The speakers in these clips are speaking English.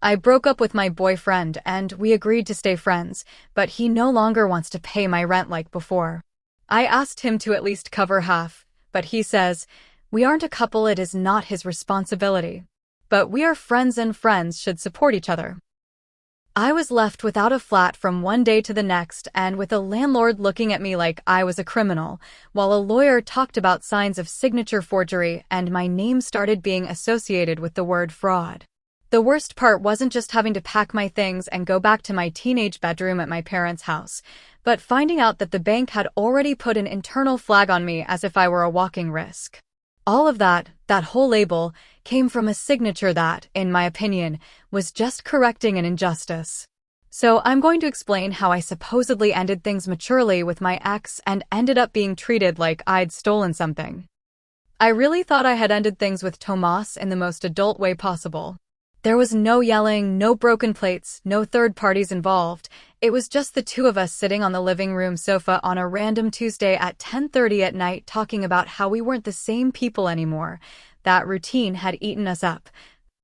I broke up with my boyfriend and we agreed to stay friends, but he no longer wants to pay my rent like before. I asked him to at least cover half, but he says, we aren't a couple, it is not his responsibility. But we are friends and friends should support each other. I was left without a flat from one day to the next and with a landlord looking at me like I was a criminal, while a lawyer talked about signs of signature forgery and my name started being associated with the word fraud. The worst part wasn't just having to pack my things and go back to my teenage bedroom at my parents' house, but finding out that the bank had already put an internal flag on me as if I were a walking risk. All of that whole label, came from a signature that, in my opinion, was just correcting an injustice. So I'm going to explain how I supposedly ended things maturely with my ex and ended up being treated like I'd stolen something. I really thought I had ended things with Tomas in the most adult way possible. There was no yelling, no broken plates, no third parties involved. It was just the two of us sitting on the living room sofa on a random Tuesday at 10:30 at night talking about how we weren't the same people anymore, that routine had eaten us up,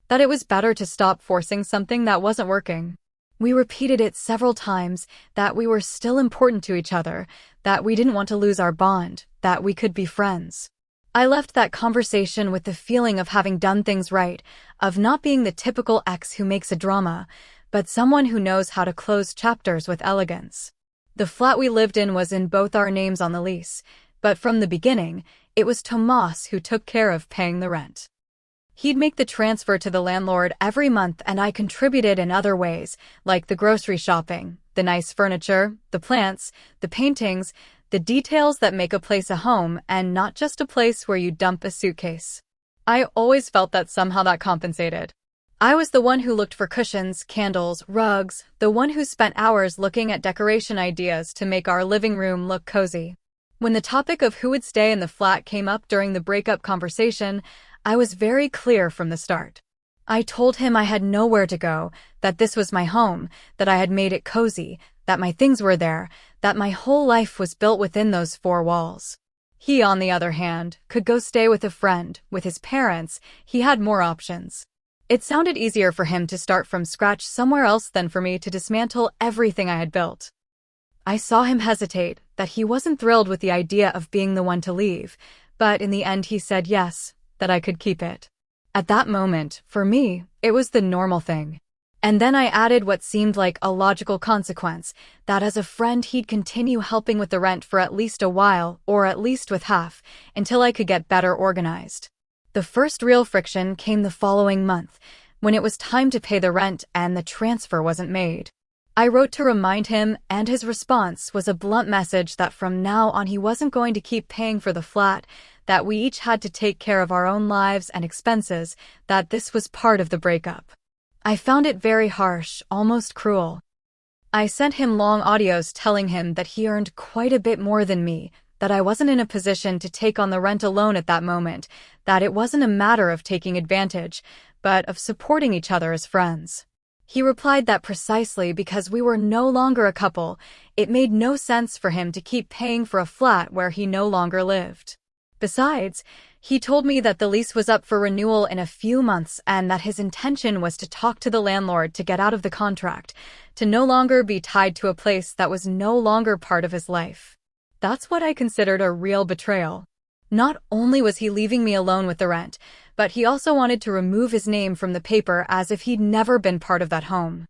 that it was better to stop forcing something that wasn't working. We repeated it several times, that we were still important to each other, that we didn't want to lose our bond, that we could be friends. I left that conversation with the feeling of having done things right, of not being the typical ex who makes a drama, but someone who knows how to close chapters with elegance. The flat we lived in was in both our names on the lease, but from the beginning, it was Tomas who took care of paying the rent. He'd make the transfer to the landlord every month and I contributed in other ways, like the grocery shopping, the nice furniture, the plants, the paintings, the details that make a place a home and not just a place where you dump a suitcase. I always felt that somehow that compensated. I was the one who looked for cushions, candles, rugs, the one who spent hours looking at decoration ideas to make our living room look cozy. When the topic of who would stay in the flat came up during the breakup conversation, I was very clear from the start. I told him I had nowhere to go, that this was my home, that I had made it cozy, that my things were there, that my whole life was built within those four walls. He, on the other hand, could go stay with a friend, with his parents. He had more options. It sounded easier for him to start from scratch somewhere else than for me to dismantle everything I had built. I saw him hesitate, that he wasn't thrilled with the idea of being the one to leave, but in the end he said yes, that I could keep it. At that moment, for me, it was the normal thing. And then I added what seemed like a logical consequence, that as a friend he'd continue helping with the rent for at least a while, or at least with half, until I could get better organized. The first real friction came the following month, when it was time to pay the rent and the transfer wasn't made. I wrote to remind him, and his response was a blunt message that from now on he wasn't going to keep paying for the flat, that we each had to take care of our own lives and expenses, that this was part of the breakup. I found it very harsh, almost cruel. I sent him long audios telling him that he earned quite a bit more than me, that I wasn't in a position to take on the rent alone at that moment, that it wasn't a matter of taking advantage, but of supporting each other as friends. He replied that precisely because we were no longer a couple, it made no sense for him to keep paying for a flat where he no longer lived. Besides, he told me that the lease was up for renewal in a few months and that his intention was to talk to the landlord to get out of the contract, to no longer be tied to a place that was no longer part of his life. That's what I considered a real betrayal. Not only was he leaving me alone with the rent, but he also wanted to remove his name from the paper as if he'd never been part of that home.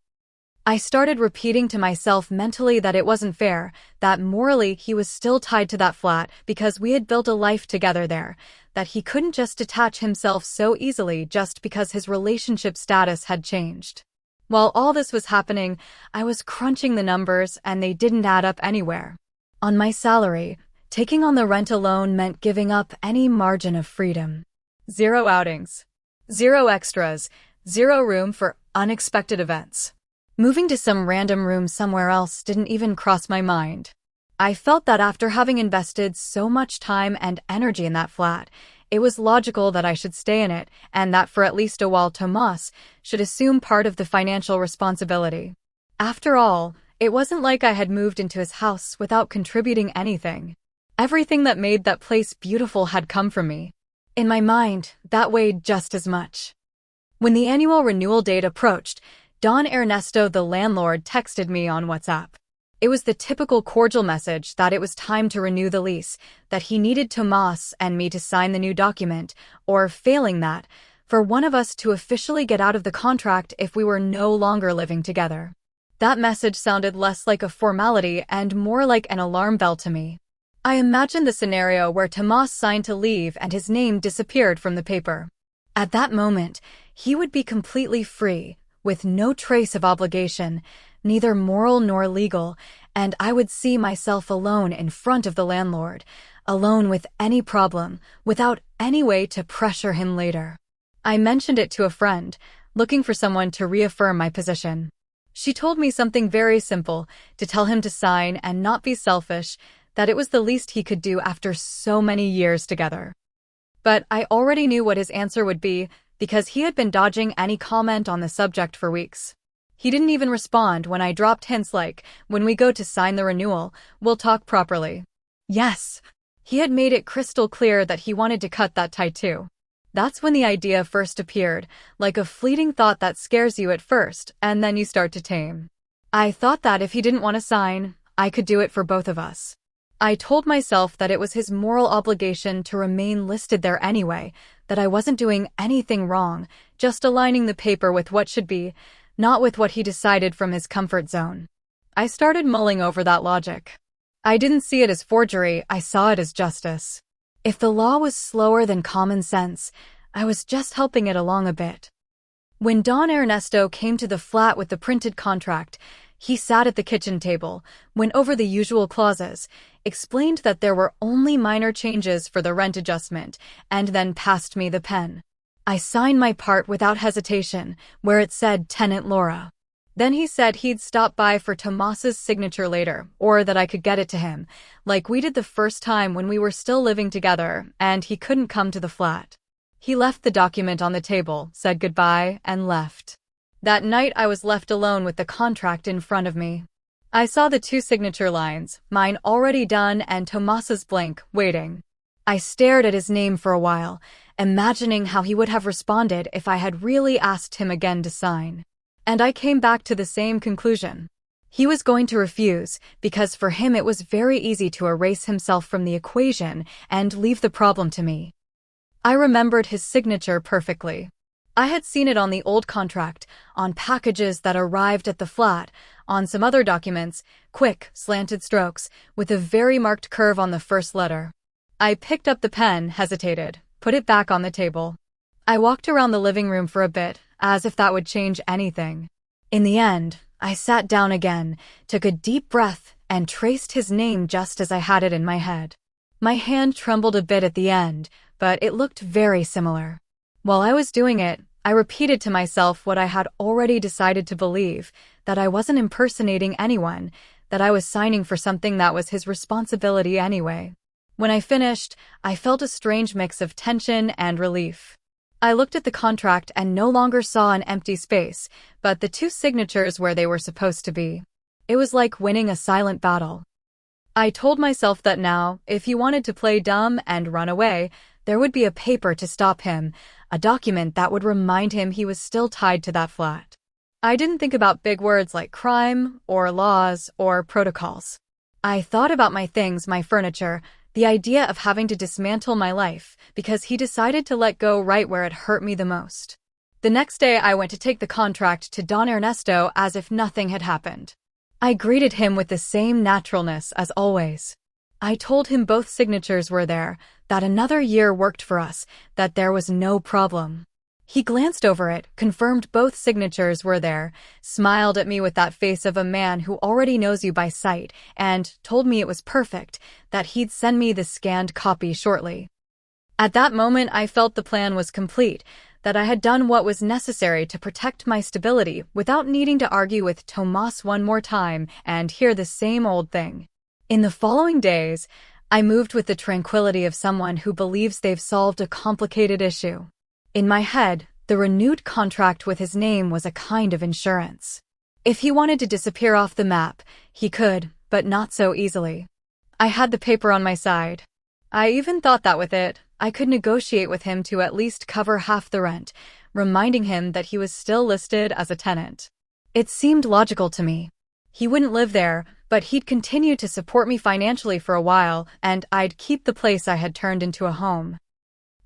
I started repeating to myself mentally that it wasn't fair, that morally he was still tied to that flat because we had built a life together there, that he couldn't just detach himself so easily just because his relationship status had changed. While all this was happening, I was crunching the numbers and they didn't add up anywhere. On my salary, taking on the rent alone meant giving up any margin of freedom. 0 outings. 0 extras. 0 room for unexpected events. Moving to some random room somewhere else didn't even cross my mind. I felt that after having invested so much time and energy in that flat, it was logical that I should stay in it and that for at least a while Tomas should assume part of the financial responsibility. After all, it wasn't like I had moved into his house without contributing anything. Everything that made that place beautiful had come from me. In my mind, that weighed just as much. When the annual renewal date approached, Don Ernesto, the landlord, texted me on WhatsApp. It was the typical cordial message that it was time to renew the lease, that he needed Tomas and me to sign the new document, or failing that, for one of us to officially get out of the contract if we were no longer living together. That message sounded less like a formality and more like an alarm bell to me. I imagined the scenario where Tomas signed to leave and his name disappeared from the paper. At that moment, he would be completely free, with no trace of obligation, neither moral nor legal, and I would see myself alone in front of the landlord, alone with any problem, without any way to pressure him later. I mentioned it to a friend, looking for someone to reaffirm my position. She told me something very simple, to tell him to sign and not be selfish, that it was the least he could do after so many years together. But I already knew what his answer would be, because he had been dodging any comment on the subject for weeks. He didn't even respond when I dropped hints like, when we go to sign the renewal, we'll talk properly. Yes, he had made it crystal clear that he wanted to cut that tie too. That's when the idea first appeared, like a fleeting thought that scares you at first, and then you start to tame. I thought that if he didn't want to sign, I could do it for both of us. I told myself that it was his moral obligation to remain listed there anyway, that I wasn't doing anything wrong, just aligning the paper with what should be, not with what he decided from his comfort zone. I started mulling over that logic. I didn't see it as forgery, I saw it as justice. If the law was slower than common sense, I was just helping it along a bit. When Don Ernesto came to the flat with the printed contract, he sat at the kitchen table, went over the usual clauses, explained that there were only minor changes for the rent adjustment, and then passed me the pen. I signed my part without hesitation, where it said Tenant Laura. Then he said he'd stop by for Tomas's signature later, or that I could get it to him, like we did the first time when we were still living together, and he couldn't come to the flat. He left the document on the table, said goodbye, and left. That night I was left alone with the contract in front of me. I saw the two signature lines, mine already done and Tomas's blank, waiting. I stared at his name for a while, imagining how he would have responded if I had really asked him again to sign. And I came back to the same conclusion. He was going to refuse, because for him it was very easy to erase himself from the equation and leave the problem to me. I remembered his signature perfectly. I had seen it on the old contract, on packages that arrived at the flat, on some other documents, quick, slanted strokes, with a very marked curve on the first letter. I picked up the pen, hesitated, put it back on the table. I walked around the living room for a bit, as if that would change anything. In the end, I sat down again, took a deep breath, and traced his name just as I had it in my head. My hand trembled a bit at the end, but it looked very similar. While I was doing it, I repeated to myself what I had already decided to believe, that I wasn't impersonating anyone, that I was signing for something that was his responsibility anyway. When I finished, I felt a strange mix of tension and relief. I looked at the contract and no longer saw an empty space, but the two signatures where they were supposed to be. It was like winning a silent battle. I told myself that now, if he wanted to play dumb and run away, there would be a paper to stop him, a document that would remind him he was still tied to that flat. I didn't think about big words like crime, or laws, or protocols. I thought about my things, my furniture, the idea of having to dismantle my life, because he decided to let go right where it hurt me the most. The next day I went to take the contract to Don Ernesto as if nothing had happened. I greeted him with the same naturalness as always. I told him both signatures were there, that another year worked for us, that there was no problem. He glanced over it, confirmed both signatures were there, smiled at me with that face of a man who already knows you by sight, and told me it was perfect, that he'd send me the scanned copy shortly. At that moment I felt the plan was complete, that I had done what was necessary to protect my stability without needing to argue with Tomas one more time and hear the same old thing. In the following days, I moved with the tranquility of someone who believes they've solved a complicated issue. In my head, the renewed contract with his name was a kind of insurance. If he wanted to disappear off the map, he could, but not so easily. I had the paper on my side. I even thought that with it, I could negotiate with him to at least cover half the rent, reminding him that he was still listed as a tenant. It seemed logical to me. He wouldn't live there, but he'd continue to support me financially for a while, and I'd keep the place I had turned into a home.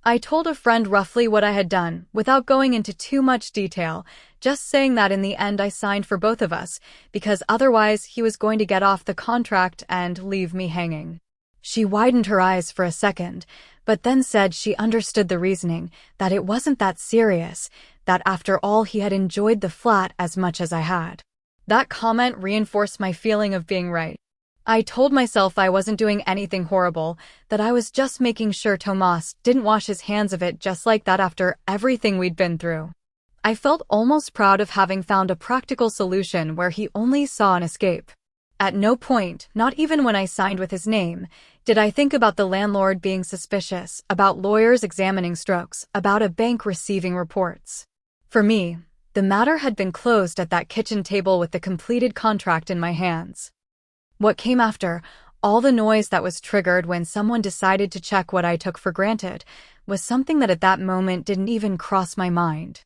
I told a friend roughly what I had done, without going into too much detail, just saying that in the end I signed for both of us, because otherwise he was going to get off the contract and leave me hanging. She widened her eyes for a second, but then said she understood the reasoning, that it wasn't that serious, that after all he had enjoyed the flat as much as I had. That comment reinforced my feeling of being right. I told myself I wasn't doing anything horrible, that I was just making sure Tomas didn't wash his hands of it just like that after everything we'd been through. I felt almost proud of having found a practical solution where he only saw an escape. At no point, not even when I signed with his name, did I think about the landlord being suspicious, about lawyers examining strokes, about a bank receiving reports. For me, the matter had been closed at that kitchen table with the completed contract in my hands. What came after, all the noise that was triggered when someone decided to check what I took for granted, was something that at that moment didn't even cross my mind.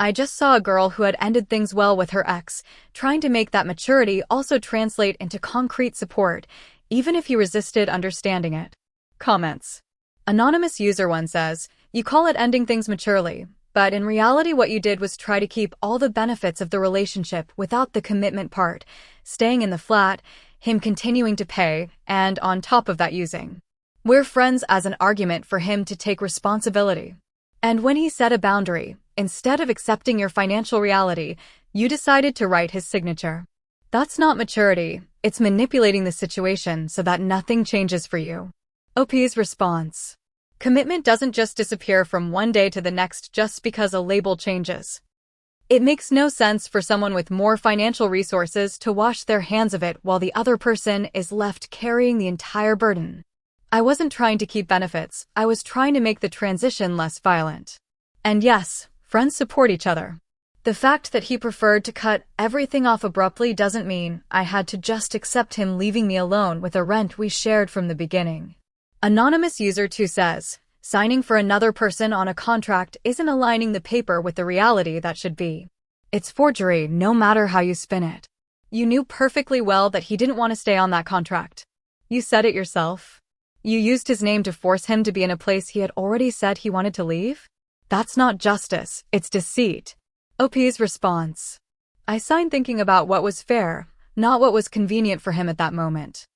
I just saw a girl who had ended things well with her ex, trying to make that maturity also translate into concrete support, even if he resisted understanding it. Comments. Anonymous User 1 says, "You call it ending things maturely, but in reality what you did was try to keep all the benefits of the relationship without the commitment part, staying in the flat, him continuing to pay, and on top of that using. We're friends as an argument for him to take responsibility. And when he set a boundary, instead of accepting your financial reality, you decided to write his signature. That's not maturity, it's manipulating the situation so that nothing changes for you." OP's response. Commitment doesn't just disappear from one day to the next just because a label changes. It makes no sense for someone with more financial resources to wash their hands of it while the other person is left carrying the entire burden. I wasn't trying to keep benefits, I was trying to make the transition less violent. And yes, friends support each other. The fact that he preferred to cut everything off abruptly doesn't mean I had to just accept him leaving me alone with a rent we shared from the beginning. Anonymous User 2 says, "Signing for another person on a contract isn't aligning the paper with the reality that should be. It's forgery no matter how you spin it. You knew perfectly well that he didn't want to stay on that contract. You said it yourself. You used his name to force him to be in a place he had already said he wanted to leave? That's not justice, it's deceit." OP's response. I signed thinking about what was fair, not what was convenient for him at that moment.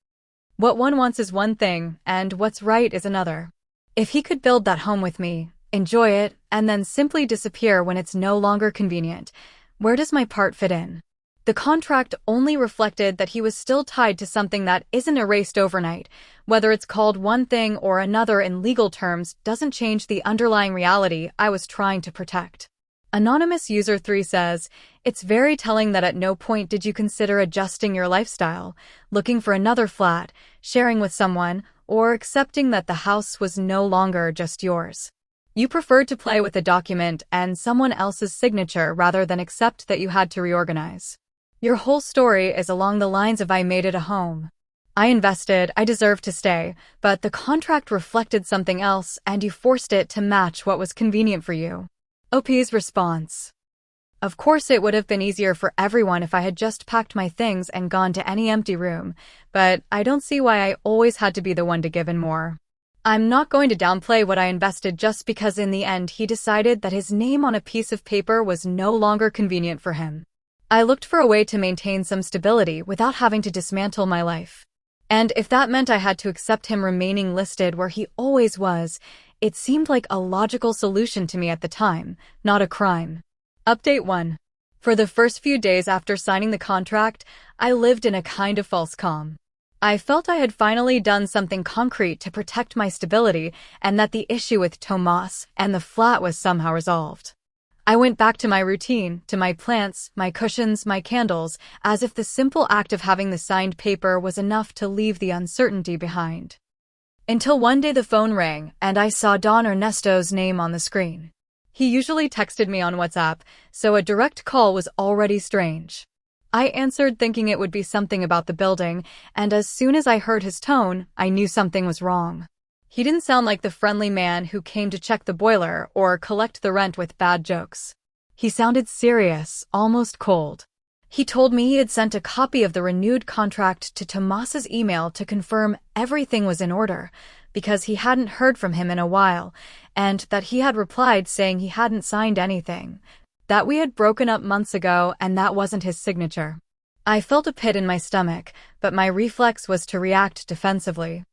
What one wants is one thing, and what's right is another. If he could build that home with me, enjoy it, and then simply disappear when it's no longer convenient, where does my part fit in? The contract only reflected that he was still tied to something that isn't erased overnight. Whether it's called one thing or another in legal terms doesn't change the underlying reality I was trying to protect. Anonymous User 3 says, "It's very telling that at no point did you consider adjusting your lifestyle, looking for another flat, sharing with someone, or accepting that the house was no longer just yours. You preferred to play with a document and someone else's signature rather than accept that you had to reorganize. Your whole story is along the lines of I made it a home. I invested, I deserved to stay, but the contract reflected something else and you forced it to match what was convenient for you." OP's response. Of course it would have been easier for everyone if I had just packed my things and gone to any empty room, but I don't see why I always had to be the one to give in more. I'm not going to downplay what I invested just because in the end he decided that his name on a piece of paper was no longer convenient for him. I looked for a way to maintain some stability without having to dismantle my life. And if that meant I had to accept him remaining listed where he always was, it seemed like a logical solution to me at the time, not a crime. Update 1. For the first few days after signing the contract, I lived in a kind of false calm. I felt I had finally done something concrete to protect my stability and that the issue with Tomas and the flat was somehow resolved. I went back to my routine, to my plants, my cushions, my candles, as if the simple act of having the signed paper was enough to leave the uncertainty behind. Until one day the phone rang and I saw Don Ernesto's name on the screen. He usually texted me on WhatsApp, so a direct call was already strange. I answered thinking it would be something about the building, and as soon as I heard his tone, I knew something was wrong. He didn't sound like the friendly man who came to check the boiler or collect the rent with bad jokes. He sounded serious, almost cold. He told me he had sent a copy of the renewed contract to Tomas's email to confirm everything was in order, because he hadn't heard from him in a while, and that he had replied saying he hadn't signed anything, that we had broken up months ago and that wasn't his signature. I felt a pit in my stomach, but my reflex was to react defensively.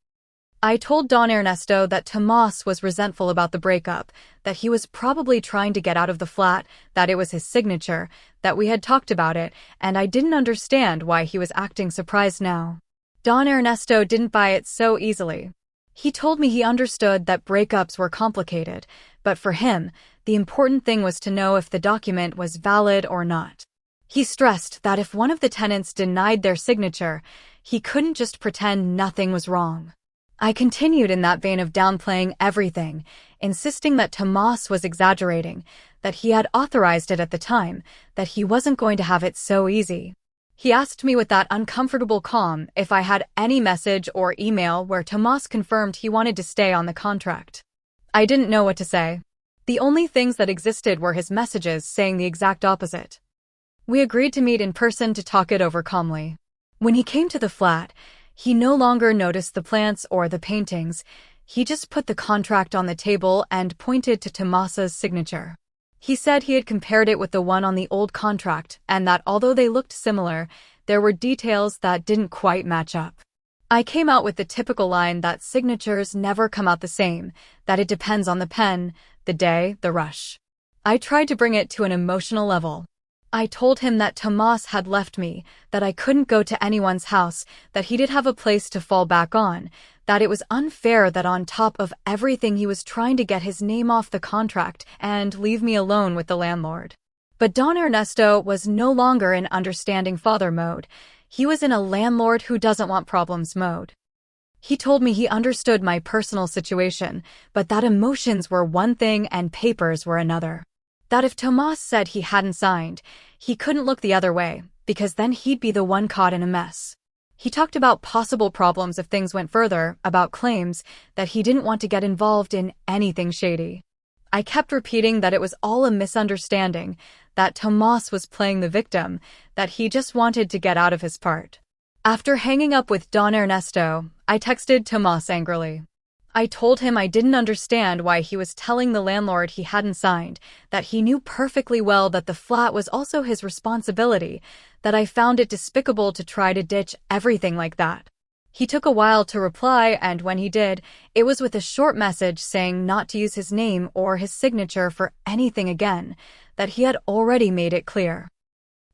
I told Don Ernesto that Tomas was resentful about the breakup, that he was probably trying to get out of the flat, that it was his signature, that we had talked about it, and I didn't understand why he was acting surprised now. Don Ernesto didn't buy it so easily. He told me he understood that breakups were complicated, but for him, the important thing was to know if the document was valid or not. He stressed that if one of the tenants denied their signature, he couldn't just pretend nothing was wrong. I continued in that vein of downplaying everything, insisting that Tomas was exaggerating, that he had authorized it at the time, that he wasn't going to have it so easy. He asked me with that uncomfortable calm if I had any message or email where Tomas confirmed he wanted to stay on the contract. I didn't know what to say. The only things that existed were his messages saying the exact opposite. We agreed to meet in person to talk it over calmly. When he came to the flat, he no longer noticed the plants or the paintings. He just put the contract on the table and pointed to Tomas's signature. He said he had compared it with the one on the old contract and that although they looked similar, there were details that didn't quite match up. I came out with the typical line that signatures never come out the same, that it depends on the pen, the day, the rush. I tried to bring it to an emotional level. I told him that Tomas had left me, that I couldn't go to anyone's house, that he did have a place to fall back on, that it was unfair that on top of everything he was trying to get his name off the contract and leave me alone with the landlord. But Don Ernesto was no longer in understanding father mode. He was in a landlord who doesn't want problems mode. He told me he understood my personal situation, but that emotions were one thing and papers were another. That if Tomas said he hadn't signed, he couldn't look the other way, because then he'd be the one caught in a mess. He talked about possible problems if things went further, about claims, that he didn't want to get involved in anything shady. I kept repeating that it was all a misunderstanding, that Tomas was playing the victim, that he just wanted to get out of his part. After hanging up with Don Ernesto, I texted Tomas angrily. I told him I didn't understand why he was telling the landlord he hadn't signed, that he knew perfectly well that the flat was also his responsibility, that I found it despicable to try to ditch everything like that. He took a while to reply, and when he did, it was with a short message saying not to use his name or his signature for anything again, that he had already made it clear.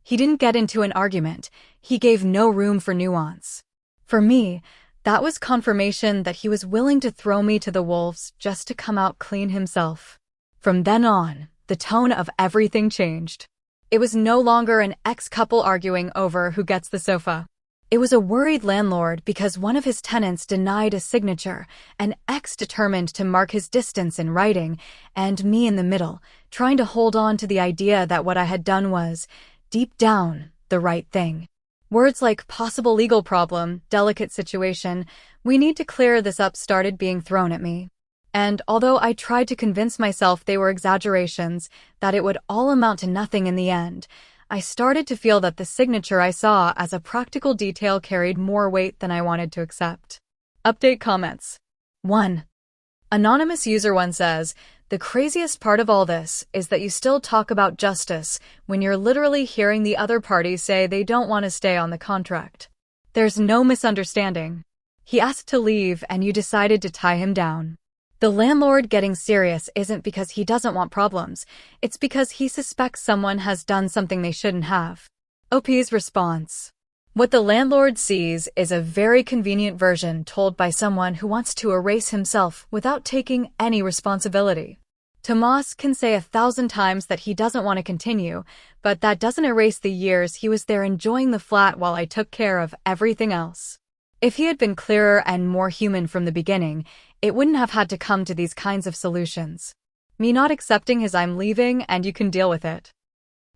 He didn't get into an argument. He gave no room for nuance. For me, that was confirmation that he was willing to throw me to the wolves just to come out clean himself. From then on, the tone of everything changed. It was no longer an ex-couple arguing over who gets the sofa. It was a worried landlord because one of his tenants denied a signature, an ex determined to mark his distance in writing, and me in the middle, trying to hold on to the idea that what I had done was, deep down, the right thing. Words like possible legal problem, delicate situation, we need to clear this up started being thrown at me. And although I tried to convince myself they were exaggerations, that it would all amount to nothing in the end, I started to feel that the signature I saw as a practical detail carried more weight than I wanted to accept. Update comments. 1. Anonymous User 1 says, the craziest part of all this is that you still talk about justice when you're literally hearing the other party say they don't want to stay on the contract. There's no misunderstanding. He asked to leave and you decided to tie him down. The landlord getting serious isn't because he doesn't want problems, it's because he suspects someone has done something they shouldn't have. OP's response. What the landlord sees is a very convenient version told by someone who wants to erase himself without taking any responsibility. Tomas can say 1,000 times that he doesn't want to continue, but that doesn't erase the years he was there enjoying the flat while I took care of everything else. If he had been clearer and more human from the beginning, it wouldn't have had to come to these kinds of solutions. Me not accepting his I'm leaving and you can deal with it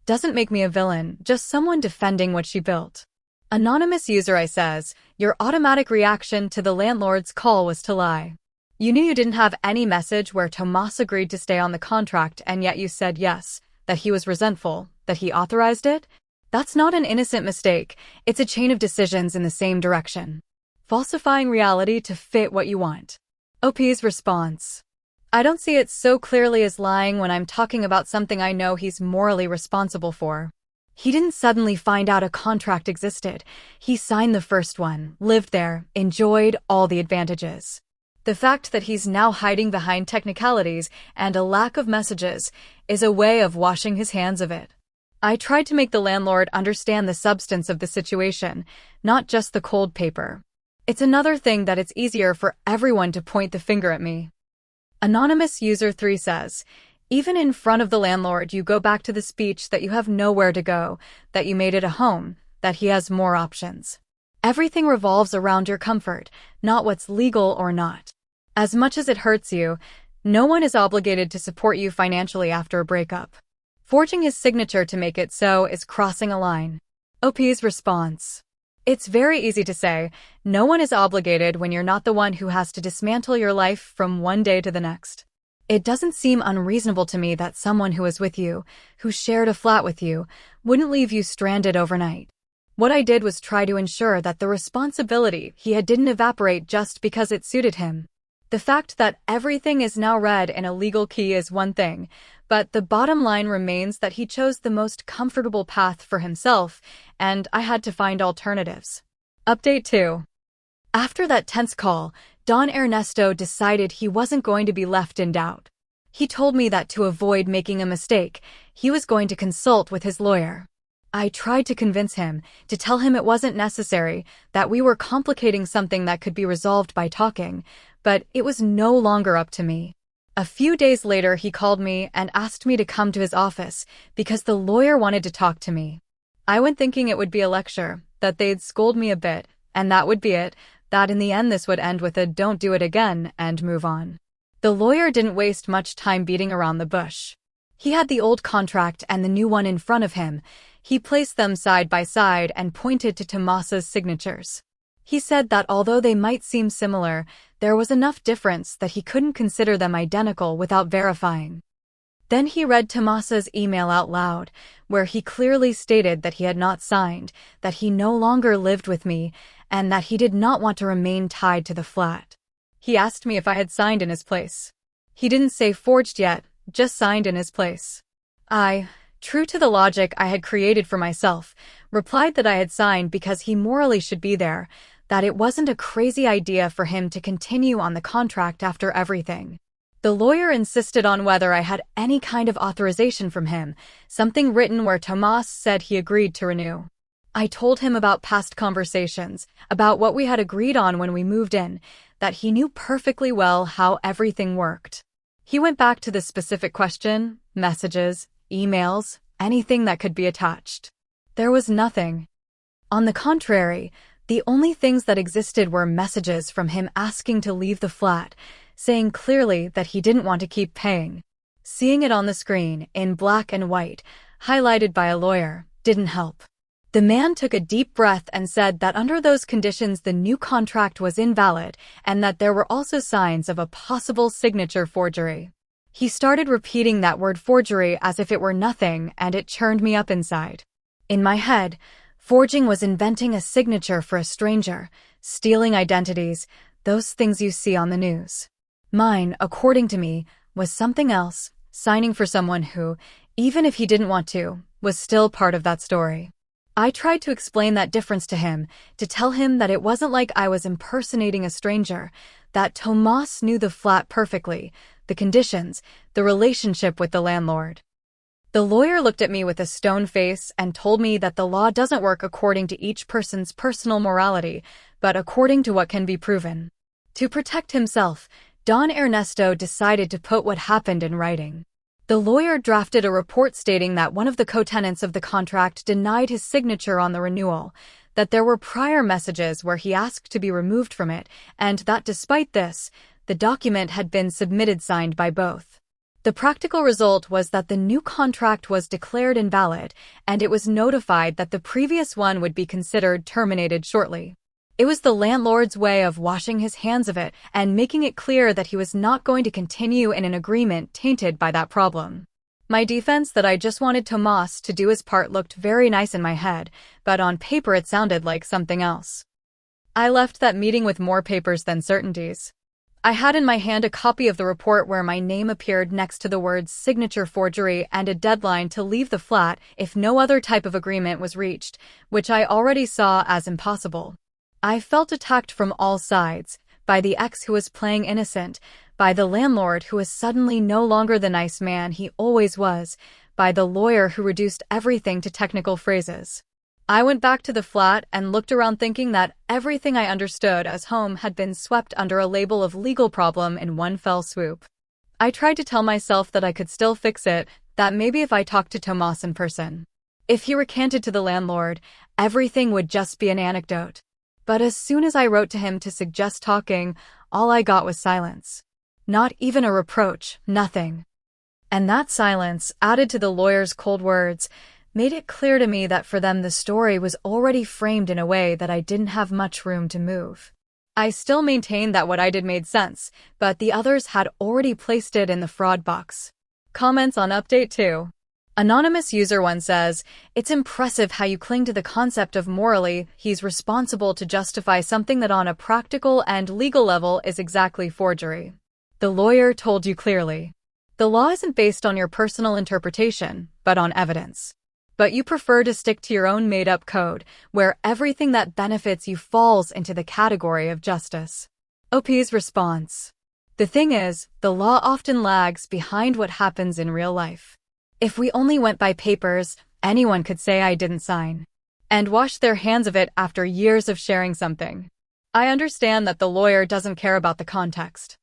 doesn't make me a villain, just someone defending what she built. Anonymous User I says, your automatic reaction to the landlord's call was to lie. You knew you didn't have any message where Tomas agreed to stay on the contract and yet you said yes, that he was resentful, that he authorized it? That's not an innocent mistake, it's a chain of decisions in the same direction. Falsifying reality to fit what you want. OP's response. I don't see it so clearly as lying when I'm talking about something I know he's morally responsible for. He didn't suddenly find out a contract existed. He signed the first one, lived there, enjoyed all the advantages. The fact that he's now hiding behind technicalities and a lack of messages is a way of washing his hands of it. I tried to make the landlord understand the substance of the situation, not just the cold paper. It's another thing that it's easier for everyone to point the finger at me. Anonymous User 3 says, even in front of the landlord you go back to the speech that you have nowhere to go, that you made it a home, that he has more options. Everything revolves around your comfort, not what's legal or not. As much as it hurts you, no one is obligated to support you financially after a breakup. Forging his signature to make it so is crossing a line. OP's response. It's very easy to say, no one is obligated when you're not the one who has to dismantle your life from one day to the next. It doesn't seem unreasonable to me that someone who was with you, who shared a flat with you, wouldn't leave you stranded overnight. What I did was try to ensure that the responsibility he had didn't evaporate just because it suited him. The fact that everything is now read in a legal key is one thing, but the bottom line remains that he chose the most comfortable path for himself, and I had to find alternatives. Update 2. After that tense call, Don Ernesto decided he wasn't going to be left in doubt. He told me that to avoid making a mistake, he was going to consult with his lawyer. I tried to convince him, to tell him it wasn't necessary, that we were complicating something that could be resolved by talking, but it was no longer up to me. A few days later he called me and asked me to come to his office because the lawyer wanted to talk to me. I went thinking it would be a lecture, that they'd scold me a bit, and that would be it, that in the end this would end with a don't do it again and move on. The lawyer didn't waste much time beating around the bush. He had the old contract and the new one in front of him. He placed them side by side and pointed to Tomas's signatures. He said that although they might seem similar, there was enough difference that he couldn't consider them identical without verifying. Then he read Tomas's email out loud, where he clearly stated that he had not signed, that he no longer lived with me, and that he did not want to remain tied to the flat. He asked me if I had signed in his place. He didn't say forged yet, just signed in his place. I, true to the logic I had created for myself, replied that I had signed because he morally should be there, that it wasn't a crazy idea for him to continue on the contract after everything. The lawyer insisted on whether I had any kind of authorization from him, something written where Tomas said he agreed to renew. I told him about past conversations, about what we had agreed on when we moved in, that he knew perfectly well how everything worked. He went back to the specific question, messages, emails, anything that could be attached. There was nothing. On the contrary, the only things that existed were messages from him asking to leave the flat, saying clearly that he didn't want to keep paying. Seeing it on the screen, in black and white, highlighted by a lawyer, didn't help. The man took a deep breath and said that under those conditions the new contract was invalid and that there were also signs of a possible signature forgery. He started repeating that word forgery as if it were nothing, and it churned me up inside. In my head, forging was inventing a signature for a stranger, stealing identities, those things you see on the news. Mine, according to me, was something else, signing for someone who, even if he didn't want to, was still part of that story. I tried to explain that difference to him, to tell him that it wasn't like I was impersonating a stranger, that Tomas knew the flat perfectly, the conditions, the relationship with the landlord. The lawyer looked at me with a stone face and told me that the law doesn't work according to each person's personal morality, but according to what can be proven. To protect himself, Don Ernesto decided to put what happened in writing. The lawyer drafted a report stating that one of the co-tenants of the contract denied his signature on the renewal, that there were prior messages where he asked to be removed from it, and that despite this, the document had been submitted signed by both. The practical result was that the new contract was declared invalid, and it was notified that the previous one would be considered terminated shortly. It was the landlord's way of washing his hands of it and making it clear that he was not going to continue in an agreement tainted by that problem. My defense that I just wanted Tomas to do his part looked very nice in my head, but on paper it sounded like something else. I left that meeting with more papers than certainties. I had in my hand a copy of the report where my name appeared next to the words signature forgery and a deadline to leave the flat if no other type of agreement was reached, which I already saw as impossible. I felt attacked from all sides, by the ex who was playing innocent, by the landlord who was suddenly no longer the nice man he always was, by the lawyer who reduced everything to technical phrases. I went back to the flat and looked around thinking that everything I understood as home had been swept under a label of legal problem in one fell swoop. I tried to tell myself that I could still fix it, that maybe if I talked to Tomas in person, if he recanted to the landlord, everything would just be an anecdote. But as soon as I wrote to him to suggest talking, all I got was silence. Not even a reproach, nothing. And that silence, added to the lawyer's cold words, made it clear to me that for them the story was already framed in a way that I didn't have much room to move. I still maintained that what I did made sense, but the others had already placed it in the fraud box. Comments on Update 2. Anonymous User 1 says, "It's impressive how you cling to the concept of morally he's responsible to justify something that on a practical and legal level is exactly forgery. The lawyer told you clearly. The law isn't based on your personal interpretation, but on evidence. But you prefer to stick to your own made-up code, where everything that benefits you falls into the category of justice." OP's response. The thing is, the law often lags behind what happens in real life. If we only went by papers, anyone could say I didn't sign and wash their hands of it after years of sharing something. I understand that the lawyer doesn't care about the context.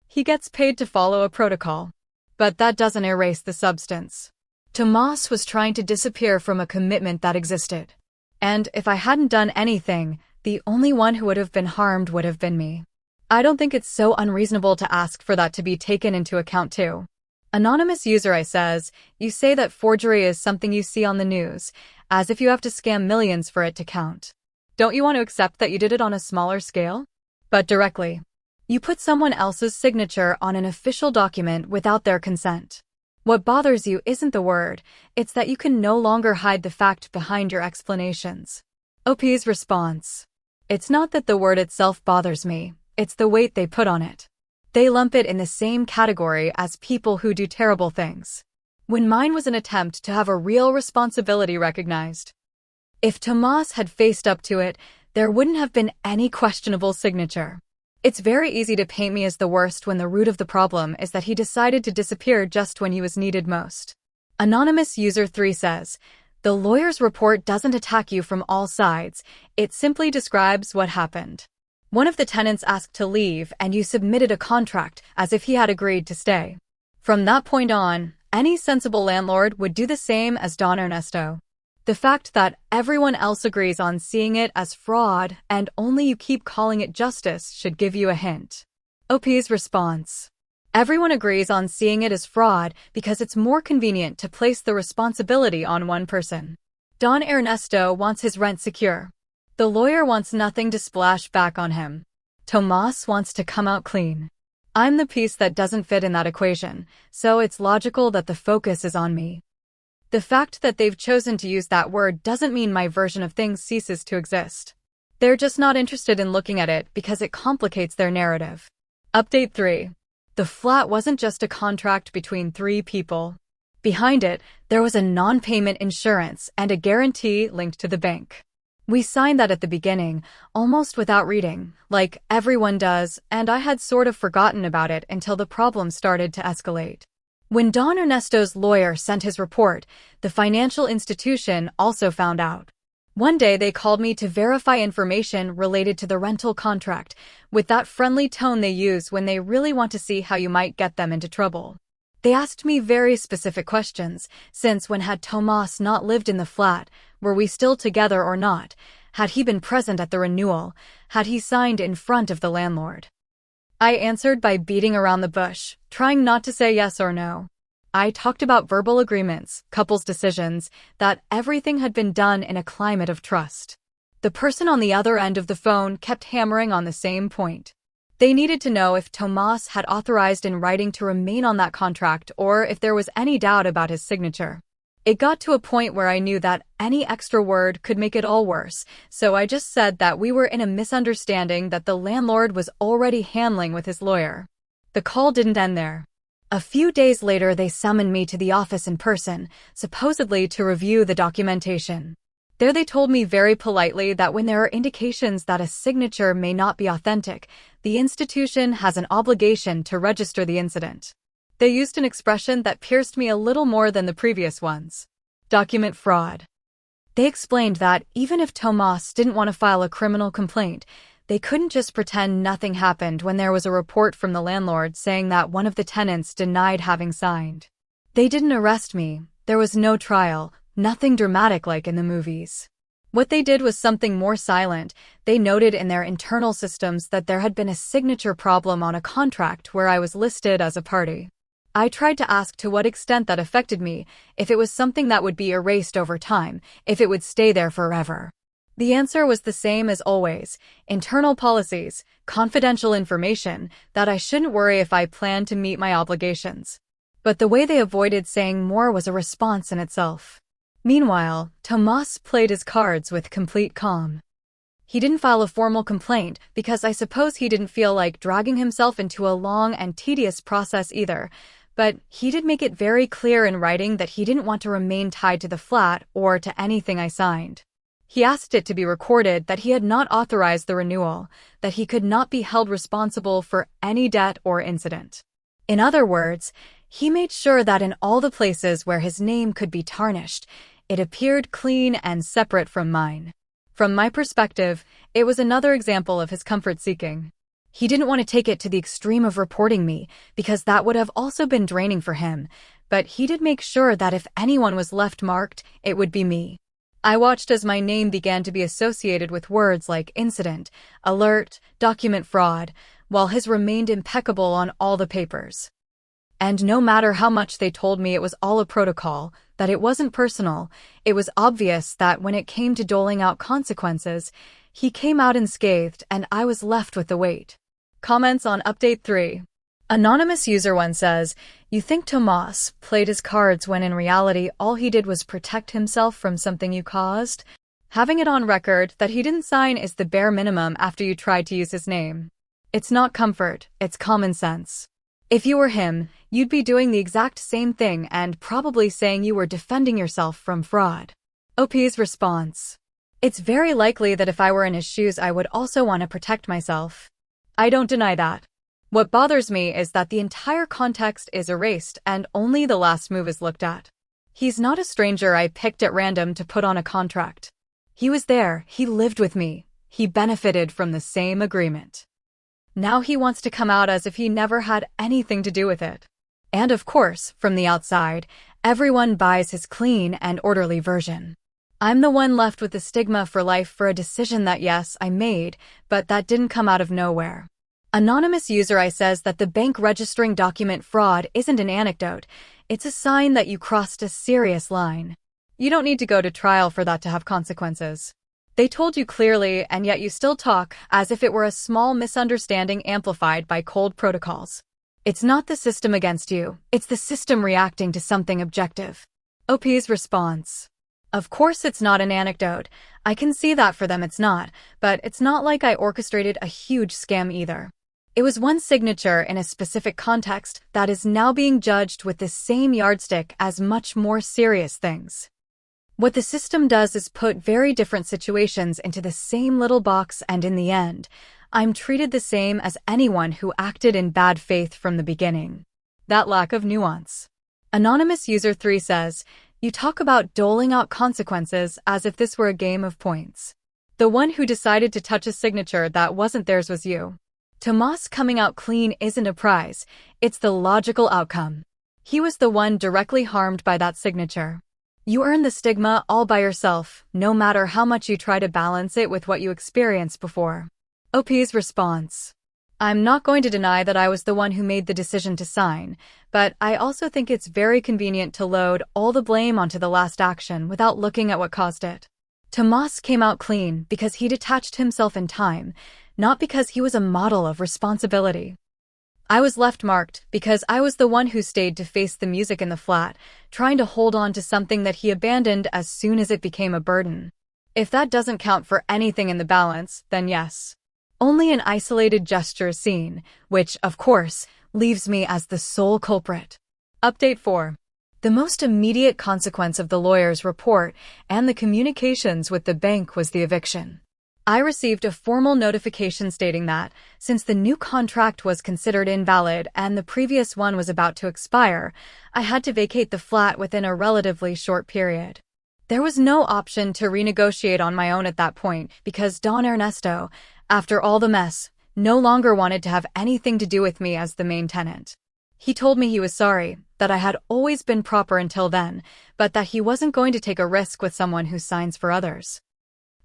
He gets paid to follow a protocol. But that doesn't erase the substance. Tomas was trying to disappear from a commitment that existed. And if I hadn't done anything, the only one who would have been harmed would have been me. I don't think it's so unreasonable to ask for that to be taken into account too. Anonymous User I says, "You say that forgery is something you see on the news, as if you have to scam millions for it to count. Don't you want to accept that you did it on a smaller scale? But directly. You put someone else's signature on an official document without their consent. What bothers you isn't the word, it's that you can no longer hide the fact behind your explanations." OP's response. It's not that the word itself bothers me, it's the weight they put on it. They lump it in the same category as people who do terrible things, when mine was an attempt to have a real responsibility recognized. If Tomas had faced up to it, there wouldn't have been any questionable signature. It's very easy to paint me as the worst when the root of the problem is that he decided to disappear just when he was needed most. Anonymous User 3 says, "The lawyer's report doesn't attack you from all sides, it simply describes what happened. One of the tenants asked to leave and you submitted a contract as if he had agreed to stay. From that point on, any sensible landlord would do the same as Don Ernesto. The fact that everyone else agrees on seeing it as fraud and only you keep calling it justice should give you a hint." OP's response. Everyone agrees on seeing it as fraud because it's more convenient to place the responsibility on one person. Don Ernesto wants his rent secure. The lawyer wants nothing to splash back on him. Tomas wants to come out clean. I'm the piece that doesn't fit in that equation, so it's logical that the focus is on me. The fact that they've chosen to use that word doesn't mean my version of things ceases to exist. They're just not interested in looking at it because it complicates their narrative. Update 3. The flat wasn't just a contract between 3 people. Behind it, there was a non-payment insurance and a guarantee linked to the bank. We signed that at the beginning, almost without reading, like everyone does, and I had sort of forgotten about it until the problem started to escalate. When Don Ernesto's lawyer sent his report, the financial institution also found out. One day they called me to verify information related to the rental contract, with that friendly tone they use when they really want to see how you might get them into trouble. They asked me very specific questions, since when had Tomas not lived in the flat, were we still together or not, had he been present at the renewal, had he signed in front of the landlord. I answered by beating around the bush, trying not to say yes or no. I talked about verbal agreements, couples' decisions, that everything had been done in a climate of trust. The person on the other end of the phone kept hammering on the same point. They needed to know if Tomas had authorized in writing to remain on that contract or if there was any doubt about his signature. It got to a point where I knew that any extra word could make it all worse, so I just said that we were in a misunderstanding that the landlord was already handling with his lawyer. The call didn't end there. A few days later, they summoned me to the office in person, supposedly to review the documentation. There they told me very politely that when there are indications that a signature may not be authentic, the institution has an obligation to register the incident. They used an expression that pierced me a little more than the previous ones. Document fraud. They explained that even if Tomas didn't want to file a criminal complaint, they couldn't just pretend nothing happened when there was a report from the landlord saying that one of the tenants denied having signed. They didn't arrest me. There was no trial, nothing dramatic like in the movies. What they did was something more silent. They noted in their internal systems that there had been a signature problem on a contract where I was listed as a party. I tried to ask to what extent that affected me, if it was something that would be erased over time, if it would stay there forever. The answer was the same as always: internal policies, confidential information, that I shouldn't worry if I planned to meet my obligations. But the way they avoided saying more was a response in itself. Meanwhile, Tomas played his cards with complete calm. He didn't file a formal complaint because I suppose he didn't feel like dragging himself into a long and tedious process either, but he did make it very clear in writing that he didn't want to remain tied to the flat or to anything I signed. He asked it to be recorded that he had not authorized the renewal, that he could not be held responsible for any debt or incident. In other words, he made sure that in all the places where his name could be tarnished, it appeared clean and separate from mine. From my perspective, it was another example of his comfort-seeking. He didn't want to take it to the extreme of reporting me, because that would have also been draining for him, but he did make sure that if anyone was left marked, it would be me. I watched as my name began to be associated with words like incident, alert, document fraud, while his remained impeccable on all the papers. And no matter how much they told me it was all a protocol, that it wasn't personal, it was obvious that when it came to doling out consequences, he came out unscathed and I was left with the weight. Comments on Update 3. Anonymous User 1 says, "You think Tomas played his cards when in reality all he did was protect himself from something you caused? Having it on record that he didn't sign is the bare minimum after you tried to use his name. It's not comfort, it's common sense. If you were him, you'd be doing the exact same thing and probably saying you were defending yourself from fraud." OP's response. It's very likely that if I were in his shoes I would also want to protect myself. I don't deny that. What bothers me is that the entire context is erased and only the last move is looked at. He's not a stranger I picked at random to put on a contract. He was there, he lived with me, he benefited from the same agreement. Now he wants to come out as if he never had anything to do with it. And of course, from the outside, everyone buys his clean and orderly version. I'm the one left with the stigma for life for a decision that yes, I made, but that didn't come out of nowhere. Anonymous User I says that the bank registering document fraud isn't an anecdote, it's a sign that you crossed a serious line. You don't need to go to trial for that to have consequences. They told you clearly, and yet you still talk as if it were a small misunderstanding amplified by cold protocols. It's not the system against you, it's the system reacting to something objective. OP's response. Of course it's not an anecdote. I can see that for them it's not, but it's not like I orchestrated a huge scam either. It was one signature in a specific context that is now being judged with the same yardstick as much more serious things. What the system does is put very different situations into the same little box, and in the end, I'm treated the same as anyone who acted in bad faith from the beginning. That lack of nuance. Anonymous User 3 says, "You talk about doling out consequences as if this were a game of points. The one who decided to touch a signature that wasn't theirs was you. Tomas coming out clean isn't a prize, it's the logical outcome. He was the one directly harmed by that signature. You earn the stigma all by yourself, no matter how much you try to balance it with what you experienced before." OP's response. I'm not going to deny that I was the one who made the decision to sign, but I also think it's very convenient to load all the blame onto the last action without looking at what caused it. Tomas came out clean because he detached himself in time, not because he was a model of responsibility. I was left marked because I was the one who stayed to face the music in the flat, trying to hold on to something that he abandoned as soon as it became a burden. If that doesn't count for anything in the balance, then yes. Only an isolated gesture seen, which, of course, leaves me as the sole culprit. Update 4. The most immediate consequence of the lawyer's report and the communications with the bank was the eviction. I received a formal notification stating that, since the new contract was considered invalid and the previous one was about to expire, I had to vacate the flat within a relatively short period. There was no option to renegotiate on my own at that point because Don Ernesto, after all the mess, no longer wanted to have anything to do with me as the main tenant. He told me he was sorry, that I had always been proper until then, but that he wasn't going to take a risk with someone who signs for others.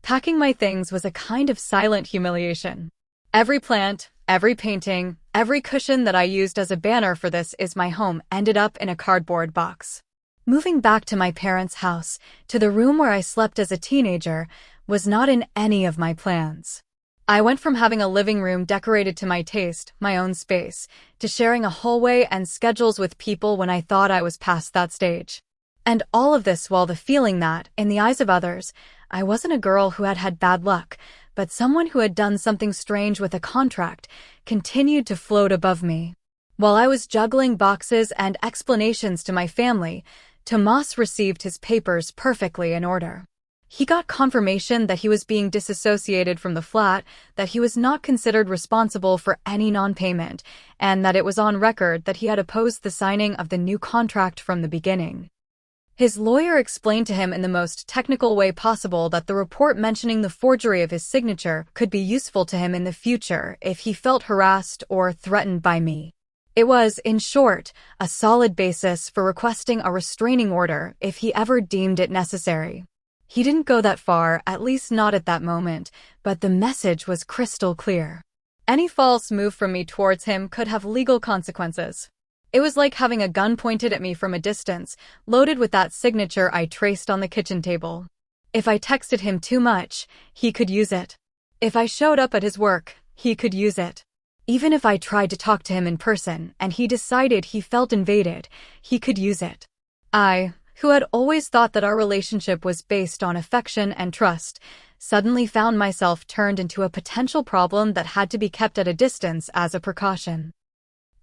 Packing my things was a kind of silent humiliation. Every plant, every painting, every cushion that I used as a banner for "This is my home" ended up in a cardboard box. Moving back to my parents' house, to the room where I slept as a teenager, was not in any of my plans. I went from having a living room decorated to my taste, my own space, to sharing a hallway and schedules with people when I thought I was past that stage. And all of this while the feeling that, in the eyes of others, I wasn't a girl who had had bad luck, but someone who had done something strange with a contract, continued to float above me. While I was juggling boxes and explanations to my family, Tomas received his papers perfectly in order. He got confirmation that he was being disassociated from the flat, that he was not considered responsible for any non-payment, and that it was on record that he had opposed the signing of the new contract from the beginning. His lawyer explained to him in the most technical way possible that the report mentioning the forgery of his signature could be useful to him in the future if he felt harassed or threatened by me. It was, in short, a solid basis for requesting a restraining order if he ever deemed it necessary. He didn't go that far, at least not at that moment, but the message was crystal clear. Any false move from me towards him could have legal consequences. It was like having a gun pointed at me from a distance, loaded with that signature I traced on the kitchen table. If I texted him too much, he could use it. If I showed up at his work, he could use it. Even if I tried to talk to him in person and he decided he felt invaded, he could use it. I, who had always thought that our relationship was based on affection and trust, suddenly found myself turned into a potential problem that had to be kept at a distance as a precaution.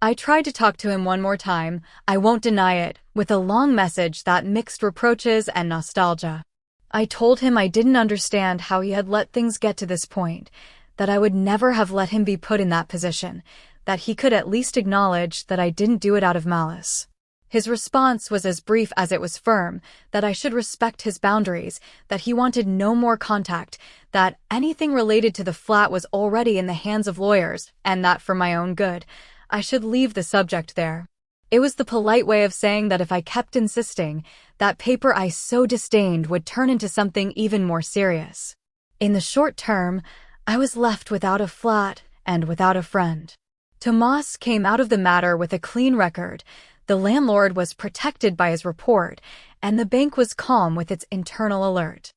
I tried to talk to him one more time, I won't deny it, with a long message that mixed reproaches and nostalgia. I told him I didn't understand how he had let things get to this point, that I would never have let him be put in that position, that he could at least acknowledge that I didn't do it out of malice. His response was as brief as it was firm, that I should respect his boundaries, that he wanted no more contact, that anything related to the flat was already in the hands of lawyers, and that for my own good, I should leave the subject there. It was the polite way of saying that if I kept insisting, that paper I so disdained would turn into something even more serious. In the short term, I was left without a flat and without a friend. Tomas came out of the matter with a clean record. The landlord was protected by his report, and the bank was calm with its internal alert.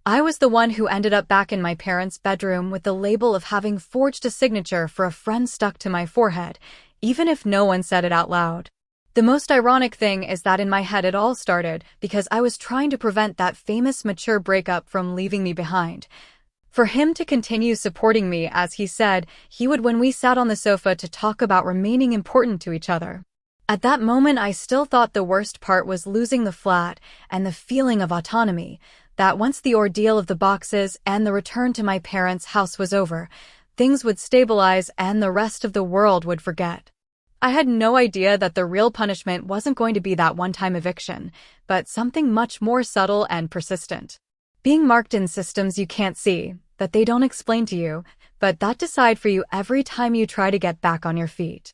I was the one who ended up back in my parents' bedroom with the label of having forged a signature for a friend stuck to my forehead, even if no one said it out loud. The most ironic thing is that in my head it all started because I was trying to prevent that famous mature breakup from leaving me behind. For him to continue supporting me as he said he would when we sat on the sofa to talk about remaining important to each other. At that moment I still thought the worst part was losing the flat and the feeling of autonomy, that once the ordeal of the boxes and the return to my parents' house was over, things would stabilize and the rest of the world would forget. I had no idea that the real punishment wasn't going to be that one-time eviction, but something much more subtle and persistent. Being marked in systems you can't see, that they don't explain to you, but that decide for you every time you try to get back on your feet.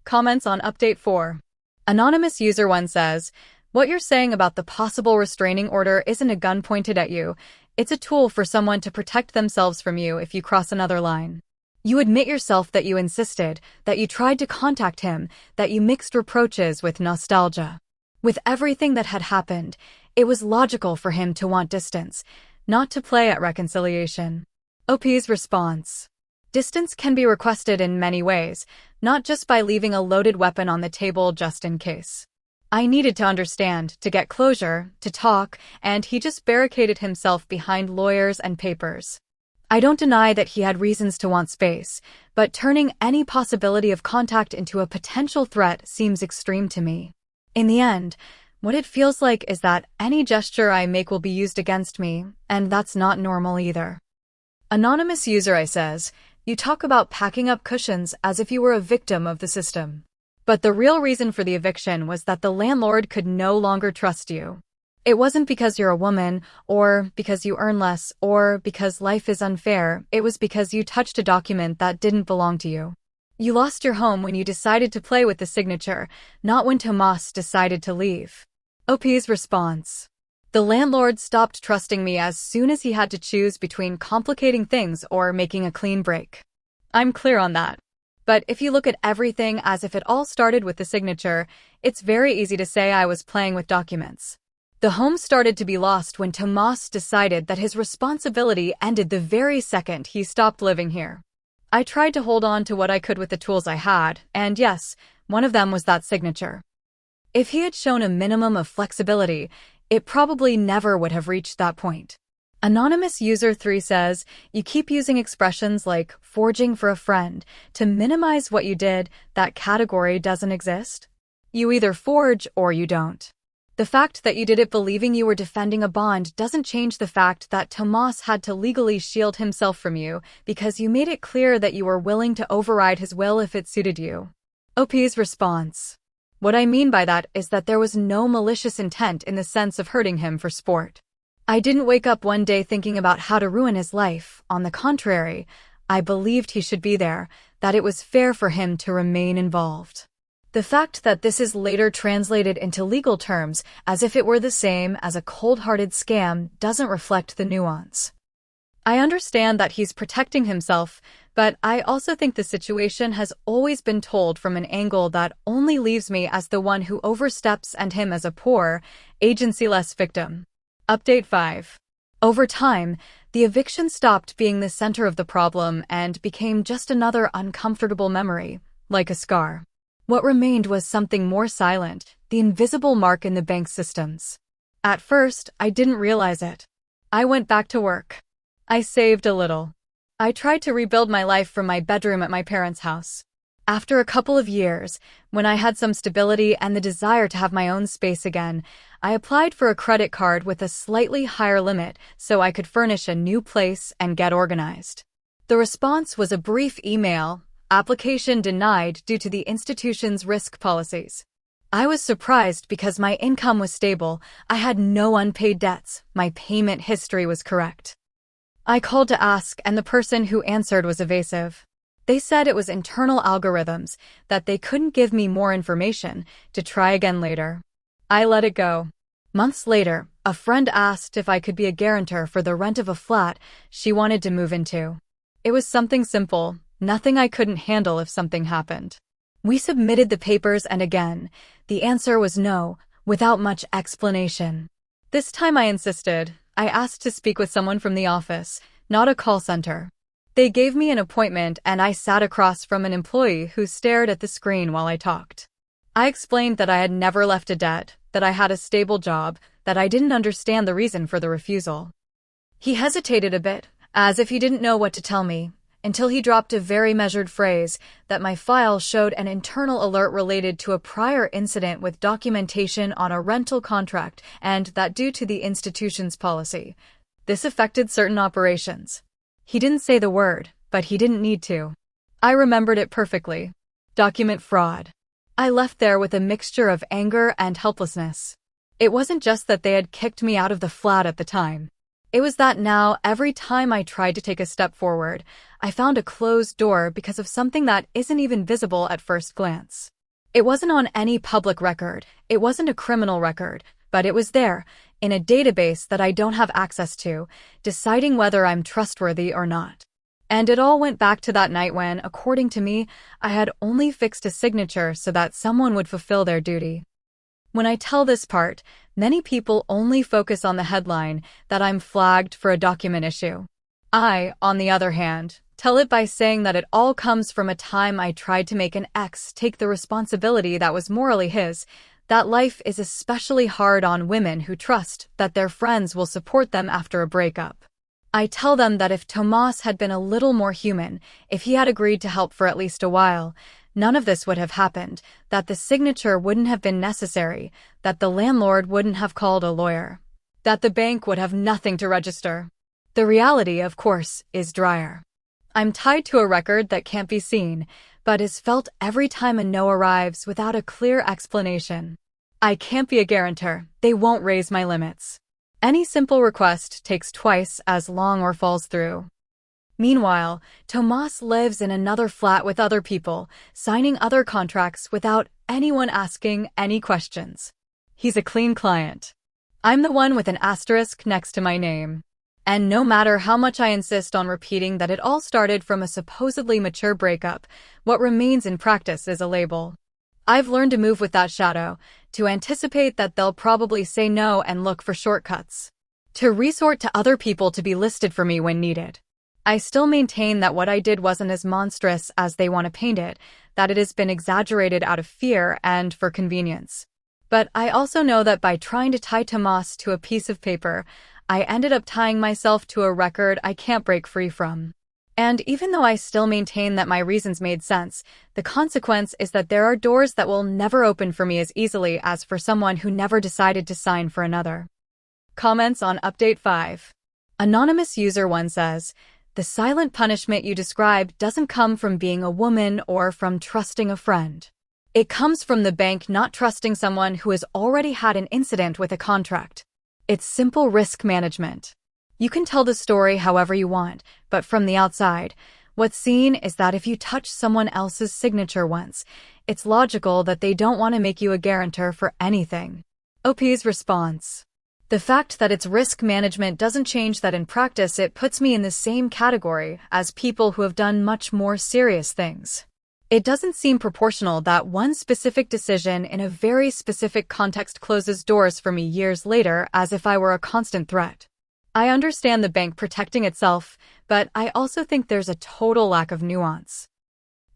Comments on Update 4. Anonymous User 1 says, "What you're saying about the possible restraining order isn't a gun pointed at you, it's a tool for someone to protect themselves from you if you cross another line. You admit yourself that you insisted, that you tried to contact him, that you mixed reproaches with nostalgia. With everything that had happened, it was logical for him to want distance. not to play at reconciliation. OP's response. Distance can be requested in many ways, not just by leaving a loaded weapon on the table just in case. I needed to understand, to get closure, to talk, and he just barricaded himself behind lawyers and papers. I don't deny that he had reasons to want space, but turning any possibility of contact into a potential threat seems extreme to me. In the end, what it feels like is that any gesture I make will be used against me, and that's not normal either. Anonymous user I says, you talk about packing up cushions as if you were a victim of the system. But the real reason for the eviction was that the landlord could no longer trust you. It wasn't because you're a woman, or because you earn less, or because life is unfair. It was because you touched a document that didn't belong to you. You lost your home when you decided to play with the signature, not when Tomas decided to leave. OP's response. The landlord stopped trusting me as soon as he had to choose between complicating things or making a clean break. I'm clear on that. But if you look at everything as if it all started with the signature, it's very easy to say I was playing with documents. The home started to be lost when Tomas decided that his responsibility ended the very second he stopped living here. I tried to hold on to what I could with the tools I had, and yes, one of them was that signature. If he had shown a minimum of flexibility, it probably never would have reached that point. Anonymous user 3 says, you keep using expressions like forging for a friend to minimize what you did. That category doesn't exist. You either forge or you don't. The fact that you did it believing you were defending a bond doesn't change the fact that Tomas had to legally shield himself from you because you made it clear that you were willing to override his will if it suited you. OP's response. What I mean by that is that there was no malicious intent in the sense of hurting him for sport. I didn't wake up one day thinking about how to ruin his life. On the contrary, I believed he should be there, that it was fair for him to remain involved. The fact that this is later translated into legal terms as if it were the same as a cold-hearted scam doesn't reflect the nuance. I understand that he's protecting himself, but I also think the situation has always been told from an angle that only leaves me as the one who oversteps and him as a poor, agency-less victim. Update 5. Over time, the eviction stopped being the center of the problem and became just another uncomfortable memory, like a scar. What remained was something more silent, the invisible mark in the bank systems. At first, I didn't realize it. I went back to work. I saved a little. I tried to rebuild my life from my bedroom at my parents' house. After a couple of years, when I had some stability and the desire to have my own space again, I applied for a credit card with a slightly higher limit so I could furnish a new place and get organized. The response was a brief email, application denied due to the institution's risk policies. I was surprised because my income was stable, I had no unpaid debts, my payment history was correct. I called to ask and the person who answered was evasive. They said it was internal algorithms, that they couldn't give me more information, to try again later. I let it go. Months later, a friend asked if I could be a guarantor for the rent of a flat she wanted to move into. It was something simple, nothing I couldn't handle if something happened. We submitted the papers and again, the answer was no, without much explanation. This time I insisted. I asked to speak with someone from the office, not a call center. They gave me an appointment and I sat across from an employee who stared at the screen while I talked. I explained that I had never left a debt, that I had a stable job, that I didn't understand the reason for the refusal. He hesitated a bit, as if he didn't know what to tell me, until he dropped a very measured phrase that my file showed an internal alert related to a prior incident with documentation on a rental contract and that due to the institution's policy, this affected certain operations. He didn't say the word, but he didn't need to. I remembered it perfectly. Document fraud. I left there with a mixture of anger and helplessness. It wasn't just that they had kicked me out of the flat at the time. It was that now, every time I tried to take a step forward, I found a closed door because of something that isn't even visible at first glance. It wasn't on any public record, it wasn't a criminal record, but it was there, in a database that I don't have access to, deciding whether I'm trustworthy or not. And it all went back to that night when, according to me, I had only fixed a signature so that someone would fulfill their duty. When I tell this part, Many people only focus on the headline that I'm flagged for a document issue. I, on the other hand, tell it by saying that it all comes from a time I tried to make an ex take the responsibility that was morally his, that life is especially hard on women who trust that their friends will support them after a breakup. I tell them that if Tomas had been a little more human, if he had agreed to help for at least a while, none of this would have happened, that the signature wouldn't have been necessary, that the landlord wouldn't have called a lawyer, that the bank would have nothing to register. The reality, of course, is drier. I'm tied to a record that can't be seen, but is felt every time a no arrives without a clear explanation. I can't be a guarantor, they won't raise my limits. Any simple request takes twice as long or falls through. Meanwhile, Tomas lives in another flat with other people, signing other contracts without anyone asking any questions. He's a clean client. I'm the one with an asterisk next to my name. And no matter how much I insist on repeating that it all started from a supposedly mature breakup, what remains in practice is a label. I've learned to move with that shadow, to anticipate that they'll probably say no and look for shortcuts, to resort to other people to be listed for me when needed. I still maintain that what I did wasn't as monstrous as they want to paint it, that it has been exaggerated out of fear and for convenience. But I also know that by trying to tie Tomas to a piece of paper, I ended up tying myself to a record I can't break free from. And even though I still maintain that my reasons made sense, the consequence is that there are doors that will never open for me as easily as for someone who never decided to sign for another. Comments on Update 5. Anonymous User 1 says, "The silent punishment you described doesn't come from being a woman or from trusting a friend. It comes from the bank not trusting someone who has already had an incident with a contract. It's simple risk management. You can tell the story however you want, but from the outside, what's seen is that if you touch someone else's signature once, it's logical that they don't want to make you a guarantor for anything." OP's response. "The fact that it's risk management doesn't change that in practice it puts me in the same category as people who have done much more serious things. It doesn't seem proportional that one specific decision in a very specific context closes doors for me years later as if I were a constant threat. I understand the bank protecting itself, but I also think there's a total lack of nuance.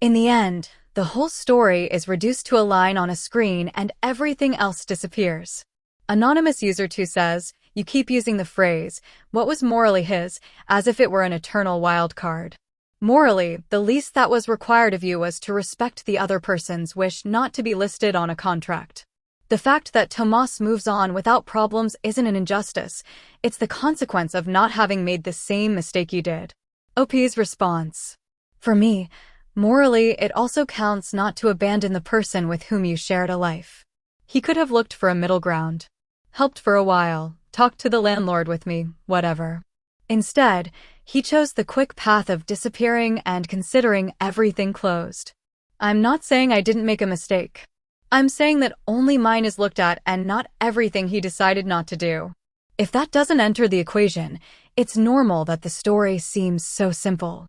In the end, the whole story is reduced to a line on a screen and everything else disappears." Anonymous User 2 says, "You keep using the phrase, 'what was morally his,' as if it were an eternal wild card. Morally, the least that was required of you was to respect the other person's wish not to be listed on a contract. The fact that Tomas moves on without problems isn't an injustice, it's the consequence of not having made the same mistake you did." OP's response. "For me, morally, it also counts not to abandon the person with whom you shared a life. He could have looked for a middle ground. Helped for a while, talked to the landlord with me, whatever. Instead, he chose the quick path of disappearing and considering everything closed. I'm not saying I didn't make a mistake. I'm saying that only mine is looked at and not everything he decided not to do. If that doesn't enter the equation, it's normal that the story seems so simple."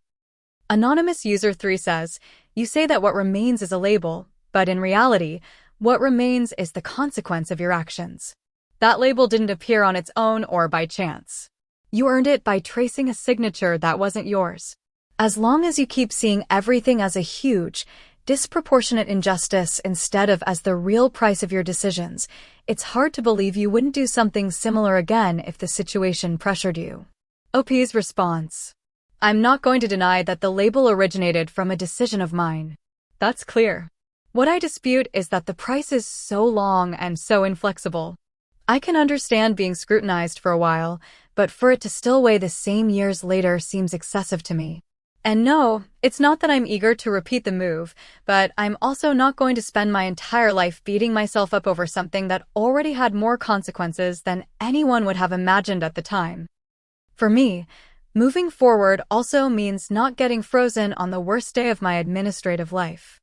Anonymous User 3 says, "You say that what remains is a label, but in reality, what remains is the consequence of your actions. That label didn't appear on its own or by chance. You earned it by tracing a signature that wasn't yours. As long as you keep seeing everything as a huge, disproportionate injustice instead of as the real price of your decisions, it's hard to believe you wouldn't do something similar again if the situation pressured you." OP's response. "I'm not going to deny that the label originated from a decision of mine. That's clear. What I dispute is that the price is so long and so inflexible. I can understand being scrutinized for a while, but for it to still weigh the same years later seems excessive to me. And no, it's not that I'm eager to repeat the move, but I'm also not going to spend my entire life beating myself up over something that already had more consequences than anyone would have imagined at the time. For me, moving forward also means not getting frozen on the worst day of my administrative life."